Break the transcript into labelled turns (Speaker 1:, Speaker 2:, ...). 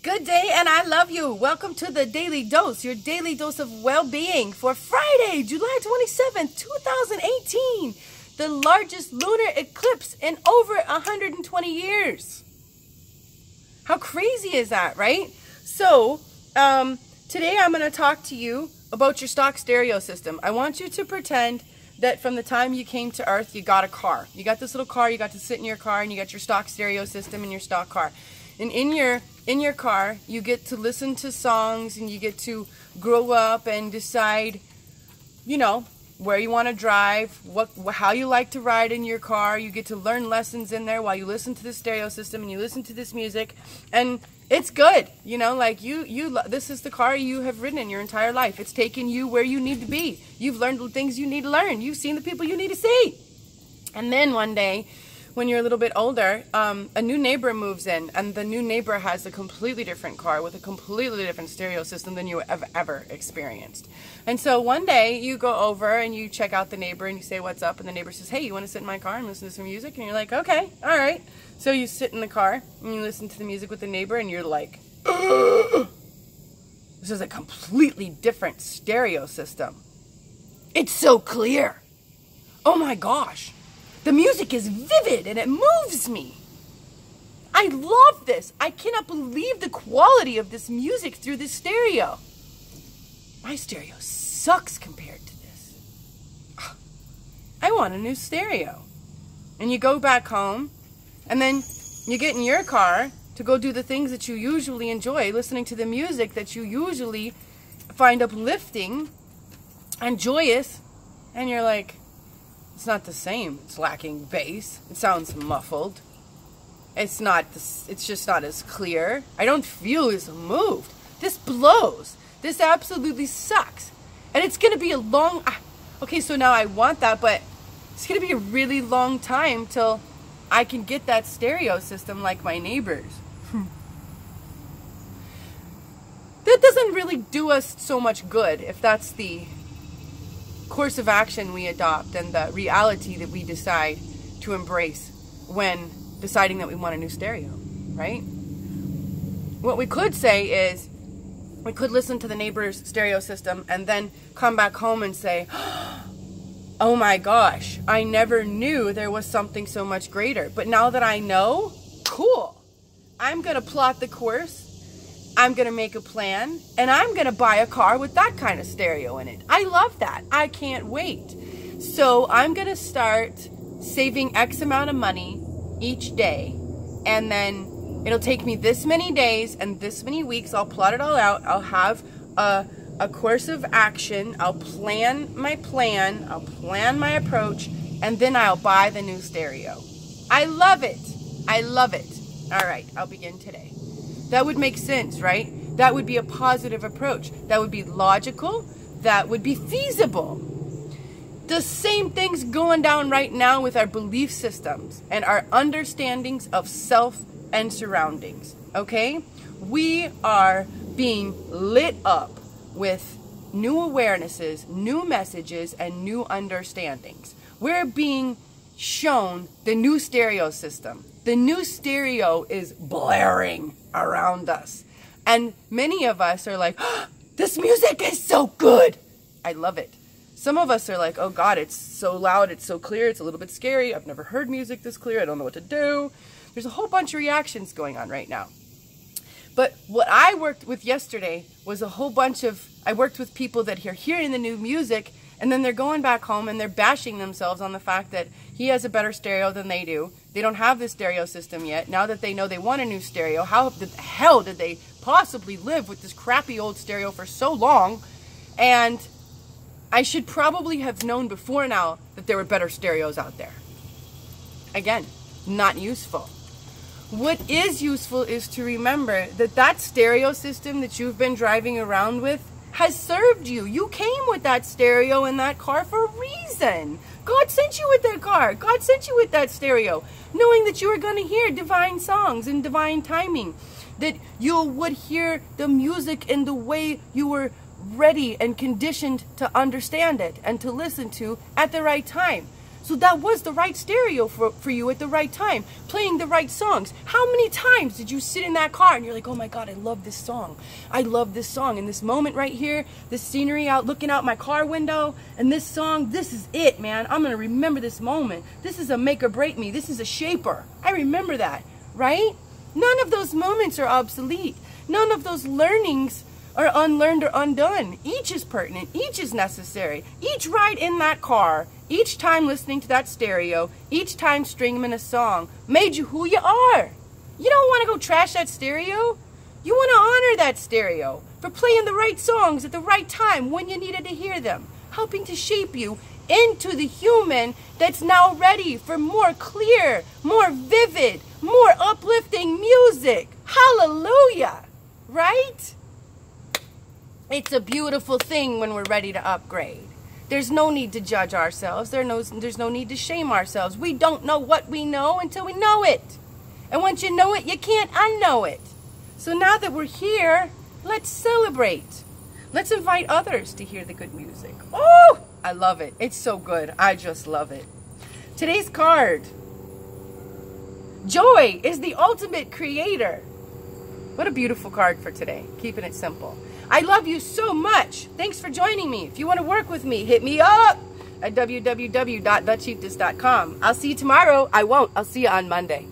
Speaker 1: Good day, and I love you. Welcome to the Daily Dose, your daily dose of well-being for Friday, July 27th, 2018, the largest lunar eclipse in over 120 years. How crazy is that, right? So, today I'm going to talk to you about your stock stereo system. I want you to pretend that from the time you came to Earth, you got a car. You got this little car, you got to sit in your car, and you got your stock stereo system in your stock car. And in your car, you get to listen to songs, and you get to grow up and decide, you know, where you want to drive, how you like to ride in your car. You get to learn lessons in there while you listen to the stereo system and you listen to this music, and it's good. You know, like this is the car you have ridden in your entire life. It's taken you where you need to be. You've learned the things you need to learn. You've seen the people you need to see. And then one day, when you're a little bit older, a new neighbor moves in, and the new neighbor has a completely different car with a completely different stereo system than you have ever experienced. And so one day you go over and you check out the neighbor and you say, "What's up?" And the neighbor says, "Hey, you want to sit in my car and listen to some music?" And you're like, "Okay, all right." So you sit in the car and you listen to the music with the neighbor, and you're like, "Ugh. This is a completely different stereo system. It's so clear. Oh my gosh. The music is vivid and it moves me. I love this. I cannot believe the quality of this music through this stereo. My stereo sucks compared to this. I want a new stereo." And you go back home, and then you get in your car to go do the things that you usually enjoy, listening to the music that you usually find uplifting and joyous, and you're like, "It's not the same. It's lacking bass. It sounds muffled. It's just not as clear. I don't feel as moved. This blows. This absolutely sucks." And it's going to be a long... Okay, so now I want that, but it's going to be a really long time till I can get that stereo system like my neighbors. That doesn't really do us so much good if that's the course of action we adopt and the reality that we decide to embrace when deciding that we want a new stereo, right? What we could say is we could listen to the neighbor's stereo system and then come back home and say, "Oh my gosh, I never knew there was something so much greater. But now that I know, cool. I'm going to plot the course. I'm going to make a plan, and I'm going to buy a car with that kind of stereo in it. I love that. I can't wait. So I'm going to start saving X amount of money each day, and then it'll take me this many days and this many weeks. I'll plot it all out. I'll have a course of action. I'll plan my plan. I'll plan my approach, and then I'll buy the new stereo. I love it. I love it. All right, I'll begin today." That would make sense, right? That would be a positive approach. That would be logical. That would be feasible. The same thing's going down right now with our belief systems and our understandings of self and surroundings, okay? We are being lit up with new awarenesses, new messages, and new understandings. We're being shown the new stereo system. The new stereo is blaring around us. And many of us are like, "Oh, this music is so good. I love it." Some of us are like, "Oh God, it's so loud, it's so clear, it's a little bit scary. I've never heard music this clear. I don't know what to do." There's a whole bunch of reactions going on right now. But what I worked with yesterday was I worked with people that are hearing the new music, and then they're going back home and they're bashing themselves on the fact that he has a better stereo than they do. They don't have this stereo system yet. Now that they know they want a new stereo, how the hell did they possibly live with this crappy old stereo for so long? And I should probably have known before now that there were better stereos out there. Again, not useful. What is useful is to remember that that stereo system that you've been driving around with has served you. You came with that stereo in that car for a reason. God sent you with that car. God sent you with that stereo, knowing that you were going to hear divine songs and divine timing, that you would hear the music in the way you were ready and conditioned to understand it and to listen to at the right time. So that was the right stereo for you at the right time, playing the right songs. How many times did you sit in that car and you're like, oh my God, I love this song. I love this song. And this moment right here, this scenery out, looking out my car window, and this song, this is it, man. I'm going to remember this moment. This is a make or break me. This is a shaper. I remember that, right? None of those moments are obsolete. None of those learnings are unlearned or undone. Each is pertinent. Each is necessary. Each ride in that car, each time listening to that stereo, each time streaming a song made you who you are. You don't want to go trash that stereo. You want to honor that stereo for playing the right songs at the right time when you needed to hear them, helping to shape you into the human that's now ready for more clear, more vivid, more uplifting music. Hallelujah, right? It's a beautiful thing when we're ready to upgrade. There's no need to judge ourselves. There's no need to shame ourselves. We don't know what we know until we know it. And once you know it, you can't unknow it. So now that we're here, let's celebrate. Let's invite others to hear the good music. Oh, I love it. It's so good. I just love it. Today's card. Joy is the ultimate creator. What a beautiful card for today. Keeping it simple. I love you so much. Thanks for joining me. If you want to work with me, hit me up at www.thechieftess.com. I'll see you tomorrow. I won't. I'll see you on Monday.